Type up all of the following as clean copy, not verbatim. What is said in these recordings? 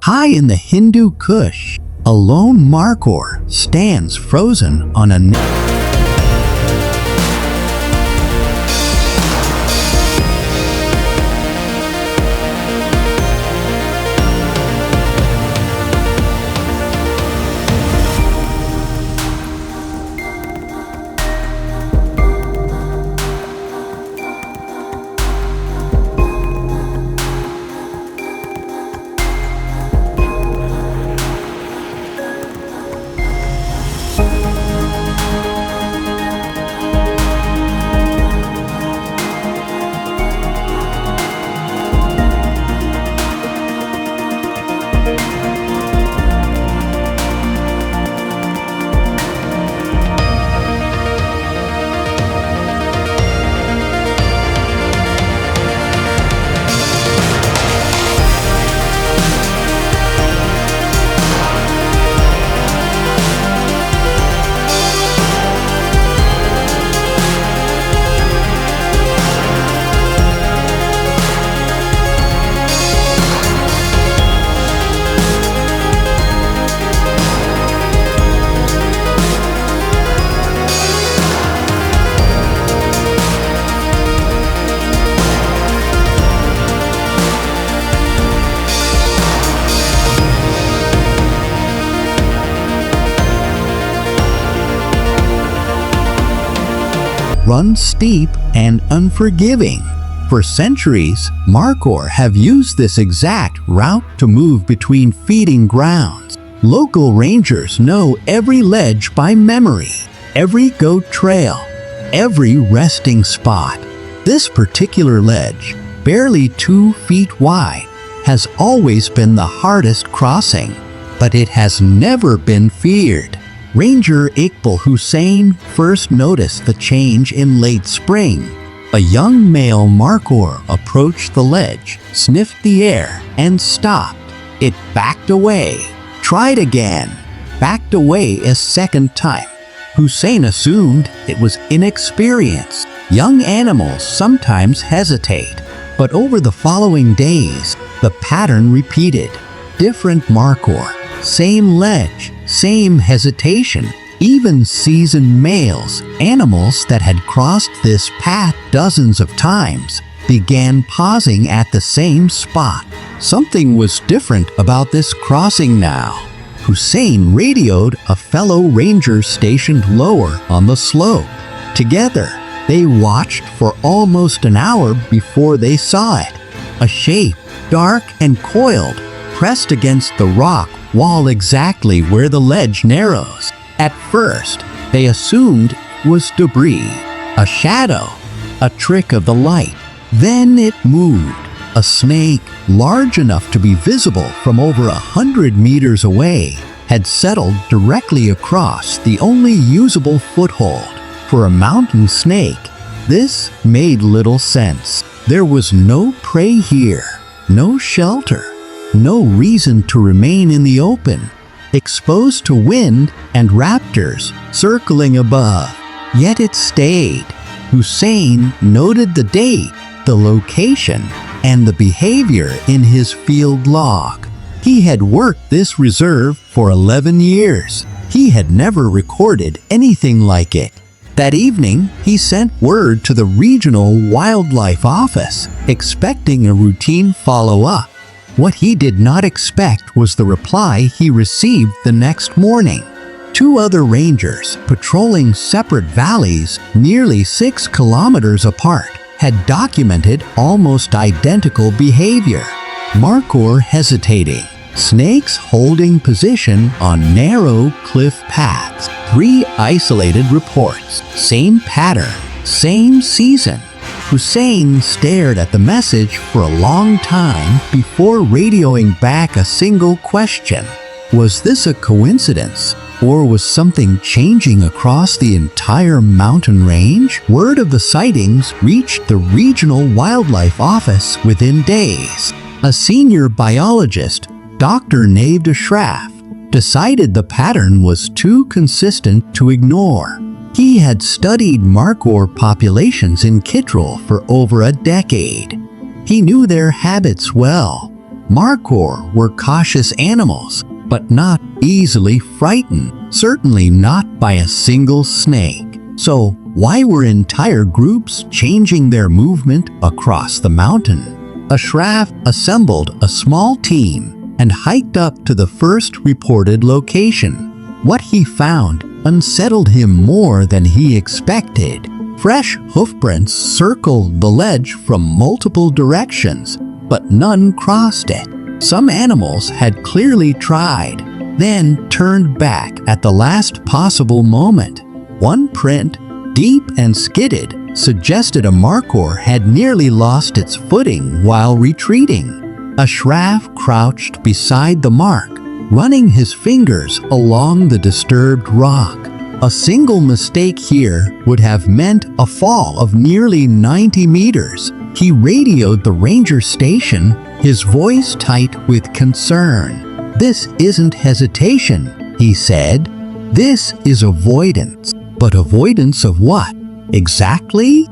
High in the Hindu Kush, a lone Markhor stands frozen on a run steep and unforgiving. For centuries, Markhor have used this exact route to move between feeding grounds. Local rangers know every ledge by memory, every goat trail, every resting spot. This particular ledge, barely 2 feet wide, has always been the hardest crossing, but it has never been feared. Ranger Iqbal Hussain first noticed the change in late spring. A young male Markhor approached the ledge, sniffed the air, and stopped. It backed away, tried again, backed away a second time. Hussain assumed it was inexperience. Young animals sometimes hesitate, but over the following days, the pattern repeated. Different Markhor, same ledge, same hesitation. Even seasoned males, animals that had crossed this path dozens of times, began pausing at the same spot. Something was different about this crossing now. Hussain radioed a fellow ranger stationed lower on the slope. Together, they watched for almost an hour before they saw it. A shape, dark and coiled, pressed against the rock wall exactly where the ledge narrows. At first, they assumed it was debris, a shadow, a trick of the light. Then it moved. A snake, large enough to be visible from over 100 meters away, had settled directly across the only usable foothold. For a mountain snake, this made little sense. There was no prey here, no shelter, no reason to remain in the open, exposed to wind and raptors circling above. Yet it stayed. Hussain noted the date, the location, and the behavior in his field log. He had worked this reserve for 11 years. He had never recorded anything like it. That evening, he sent word to the regional wildlife office, expecting a routine follow-up. What he did not expect was the reply he received the next morning. 2 other rangers, patrolling separate valleys nearly 6 kilometers apart, had documented almost identical behavior. Markhor hesitating, snakes holding position on narrow cliff paths. 3 isolated reports, same pattern, same season. Hussain stared at the message for a long time before radioing back a single question. Was this a coincidence, or was something changing across the entire mountain range? Word of the sightings reached the regional wildlife office within days. A senior biologist, Dr. Naved Ashraf, decided the pattern was too consistent to ignore. He had studied Markhor populations in Kittrell for over a decade. He knew their habits well. Markhor were cautious animals, but not easily frightened, certainly not by a single snake. So why were entire groups changing their movement across the mountain? Ashraf assembled a small team and hiked up to the first reported location. What he found unsettled him more than he expected. Fresh hoofprints circled the ledge from multiple directions, but none crossed it. Some animals had clearly tried, then turned back at the last possible moment. One print, deep and skidded, suggested a Markhor had nearly lost its footing while retreating. Ashraf crouched beside the mark, running his fingers along the disturbed rock. A single mistake here would have meant a fall of nearly 90 meters. He radioed the ranger station, his voice tight with concern. "This isn't hesitation," he said. "This is avoidance." But avoidance of what? Exactly?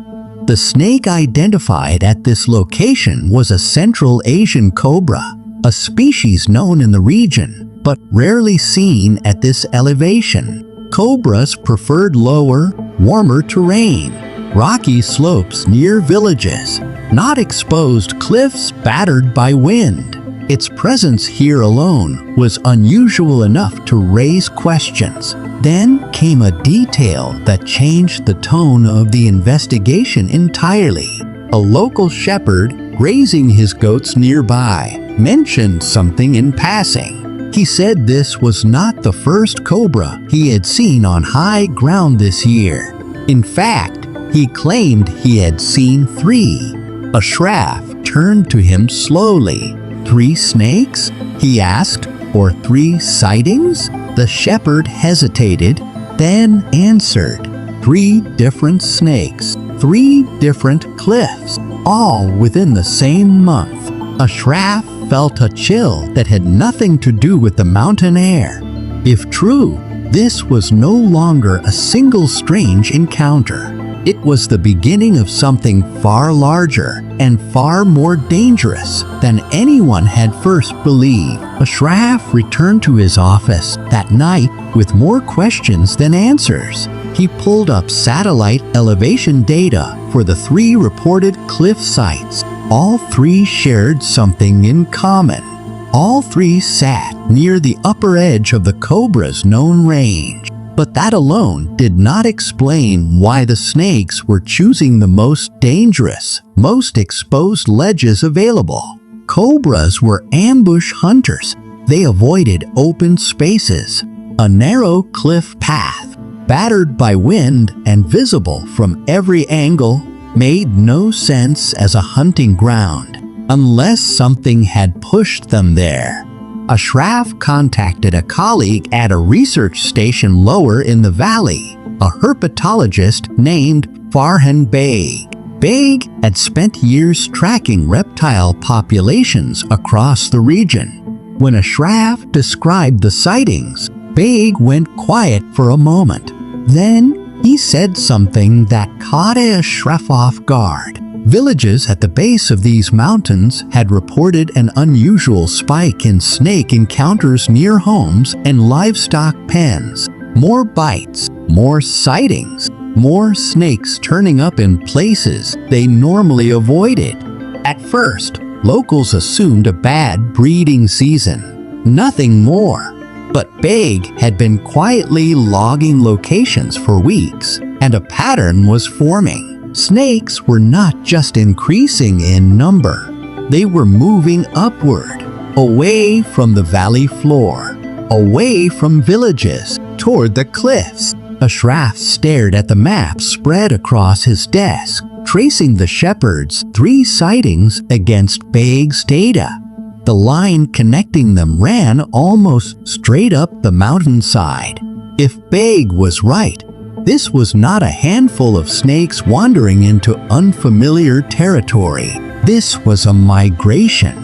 The snake identified at this location was a Central Asian cobra, a species known in the region, but rarely seen at this elevation. Cobras preferred lower, warmer terrain, rocky slopes near villages, not exposed cliffs battered by wind. Its presence here alone was unusual enough to raise questions. Then came a detail that changed the tone of the investigation entirely. A local shepherd, grazing his goats nearby, mentioned something in passing. He said this was not the first cobra he had seen on high ground this year. In fact, he claimed he had seen 3. Ashraf turned to him slowly. "3 snakes?" he asked. "Or 3 sightings?" The shepherd hesitated, then answered. 3 different snakes, 3 different cliffs, all within the same month. Ashraf felt a chill that had nothing to do with the mountain air. If true, this was no longer a single strange encounter. It was the beginning of something far larger and far more dangerous than anyone had first believed. Ashraf returned to his office that night with more questions than answers. He pulled up satellite elevation data for the 3 reported cliff sites. All 3 shared something in common. All 3 sat near the upper edge of the cobra's known range. But that alone did not explain why the snakes were choosing the most dangerous, most exposed ledges available. Cobras were ambush hunters. They avoided open spaces. A narrow cliff path, battered by wind and visible from every angle, made no sense as a hunting ground, unless something had pushed them there. Ashraf contacted a colleague at a research station lower in the valley, a herpetologist named Farhan Beg. Beg had spent years tracking reptile populations across the region. When Ashraf described the sightings, Beg went quiet for a moment. Then he said something that caught Ashraf off guard. Villages at the base of these mountains had reported an unusual spike in snake encounters near homes and livestock pens. More bites, more sightings, more snakes turning up in places they normally avoided. At first, locals assumed a bad breeding season, nothing more. But Beg had been quietly logging locations for weeks, and a pattern was forming. Snakes were not just increasing in number, they were moving upward, away from the valley floor, away from villages, toward the cliffs. Ashraf stared at the map spread across his desk, tracing the shepherd's 3 sightings against Beg's data. The line connecting them ran almost straight up the mountainside. If Beg was right, this was not a handful of snakes wandering into unfamiliar territory. This was a migration.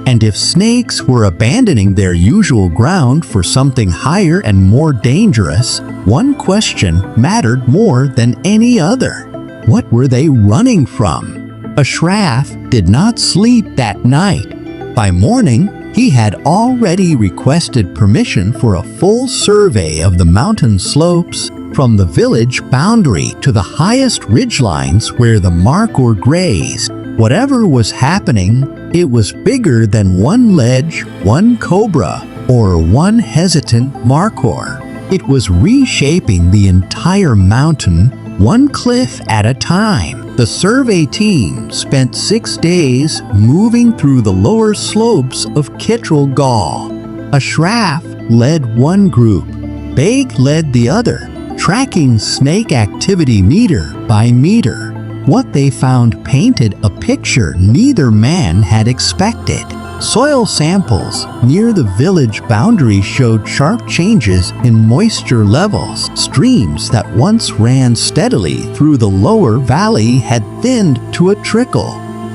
And if snakes were abandoning their usual ground for something higher and more dangerous, one question mattered more than any other. What were they running from? Ashraf did not sleep that night. By morning, he had already requested permission for a full survey of the mountain slopes from the village boundary to the highest ridgelines where the Markhor grazed. Whatever was happening, it was bigger than one ledge, one cobra, or one hesitant Markhor. It was reshaping the entire mountain, one cliff at a time. The survey team spent 6 days moving through the lower slopes of Kittrell Gall. Ashraf led one group, Beg led the other, tracking snake activity meter by meter. What they found painted a picture neither man had expected. Soil samples near the village boundary showed sharp changes in moisture levels. Streams that once ran steadily through the lower valley had thinned to a trickle.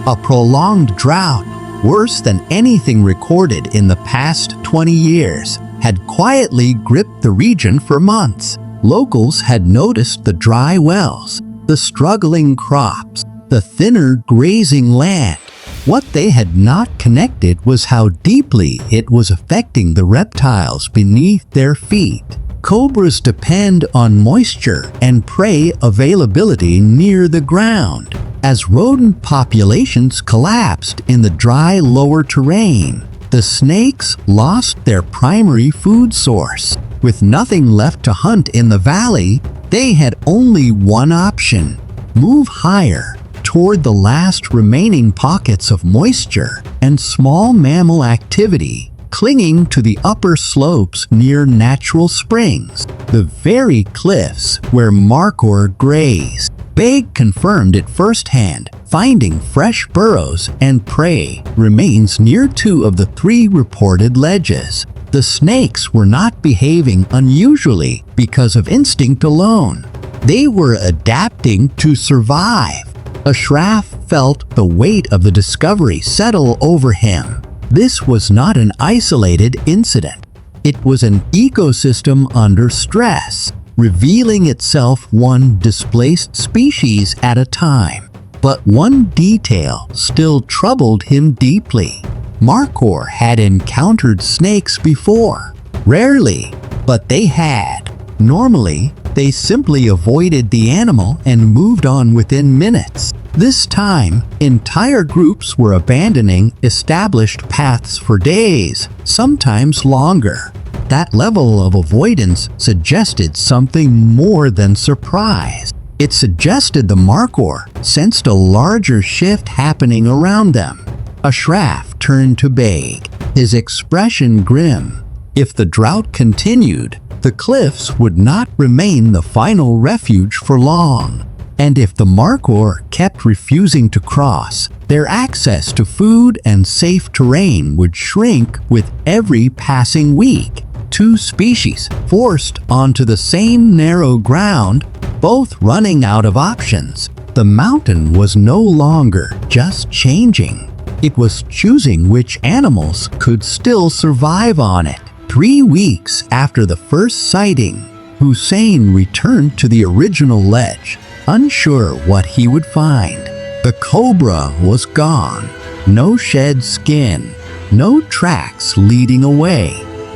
A prolonged drought, worse than anything recorded in the past 20 years, had quietly gripped the region for months. Locals had noticed the dry wells, the struggling crops, the thinner grazing land. What they had not connected was how deeply it was affecting the reptiles beneath their feet. Cobras depend on moisture and prey availability near the ground. As rodent populations collapsed in the dry lower terrain, the snakes lost their primary food source. With nothing left to hunt in the valley, they had only one option: move higher toward the last remaining pockets of moisture and small mammal activity, clinging to the upper slopes near natural springs, the very cliffs where Markhor grazed. Beg confirmed it firsthand. Finding fresh burrows and prey remains near 2 of the 3 reported ledges. The snakes were not behaving unusually because of instinct alone. They were adapting to survive. Ashraf felt the weight of the discovery settle over him. This was not an isolated incident. It was an ecosystem under stress, revealing itself one displaced species at a time. But one detail still troubled him deeply. Markhor had encountered snakes before. Rarely, but they had. Normally, they simply avoided the animal and moved on within minutes. This time, entire groups were abandoning established paths for days, sometimes longer. That level of avoidance suggested something more than surprise. It suggested the Markhor sensed a larger shift happening around them. Ashraf turned to Beg, his expression grim. If the drought continued, the cliffs would not remain the final refuge for long. And if the Markhor kept refusing to cross, their access to food and safe terrain would shrink with every passing week. 2 species forced onto the same narrow ground, both running out of options. The mountain was no longer just changing. It was choosing which animals could still survive on it. 3 weeks after the first sighting, Hussein returned to the original ledge, unsure what he would find. The cobra was gone. No shed skin, no tracks leading away.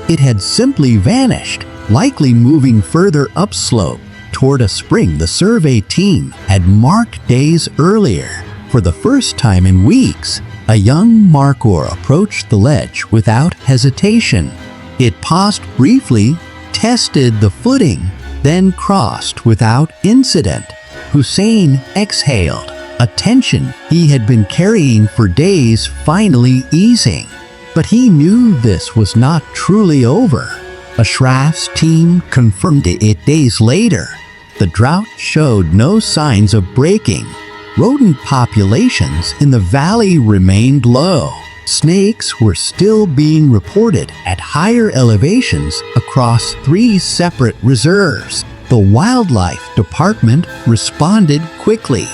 It had simply vanished, likely moving further upslope toward a spring the survey team had marked days earlier. For the first time in weeks, a young Markhor approached the ledge without hesitation. It paused briefly, tested the footing, then crossed without incident. Hussein exhaled, a tension he had been carrying for days finally easing. But he knew this was not truly over. Ashraf's team confirmed it days later. The drought showed no signs of breaking. Rodent populations in the valley remained low. Snakes were still being reported at higher elevations across 3 separate reserves. The wildlife department responded quickly.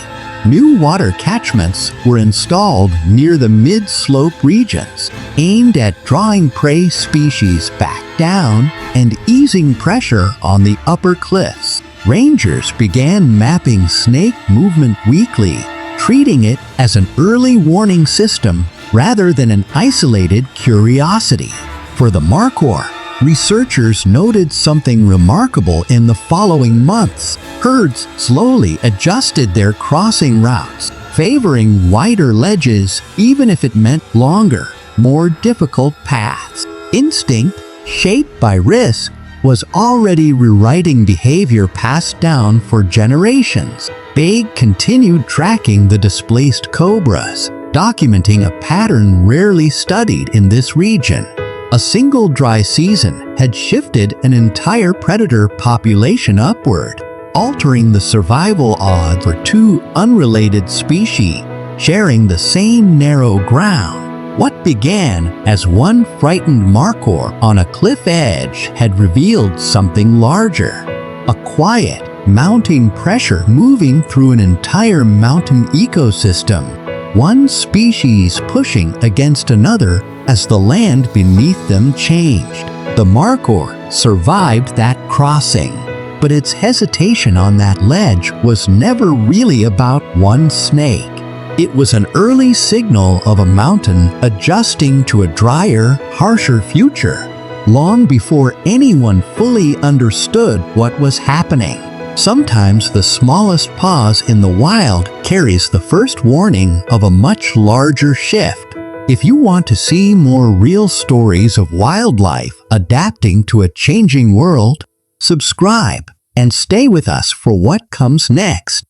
New water catchments were installed near the mid-slope regions, aimed at drawing prey species back down and easing pressure on the upper cliffs. Rangers began mapping snake movement weekly, treating it as an early warning system rather than an isolated curiosity. For the Markhor, researchers noted something remarkable in the following months. Herds slowly adjusted their crossing routes, favoring wider ledges even if it meant longer, more difficult paths. Instinct, shaped by risk, was already rewriting behavior passed down for generations. Baig continued tracking the displaced cobras, documenting a pattern rarely studied in this region. A single dry season had shifted an entire predator population upward, altering the survival odds for two unrelated species sharing the same narrow ground. What began as one frightened Markhor on a cliff edge had revealed something larger. A quiet, mounting pressure moving through an entire mountain ecosystem. One species pushing against another as the land beneath them changed. The Markhor survived that crossing, but its hesitation on that ledge was never really about one snake. It was an early signal of a mountain adjusting to a drier, harsher future, long before anyone fully understood what was happening. Sometimes the smallest pause in the wild carries the first warning of a much larger shift. If you want to see more real stories of wildlife adapting to a changing world, subscribe and stay with us for what comes next.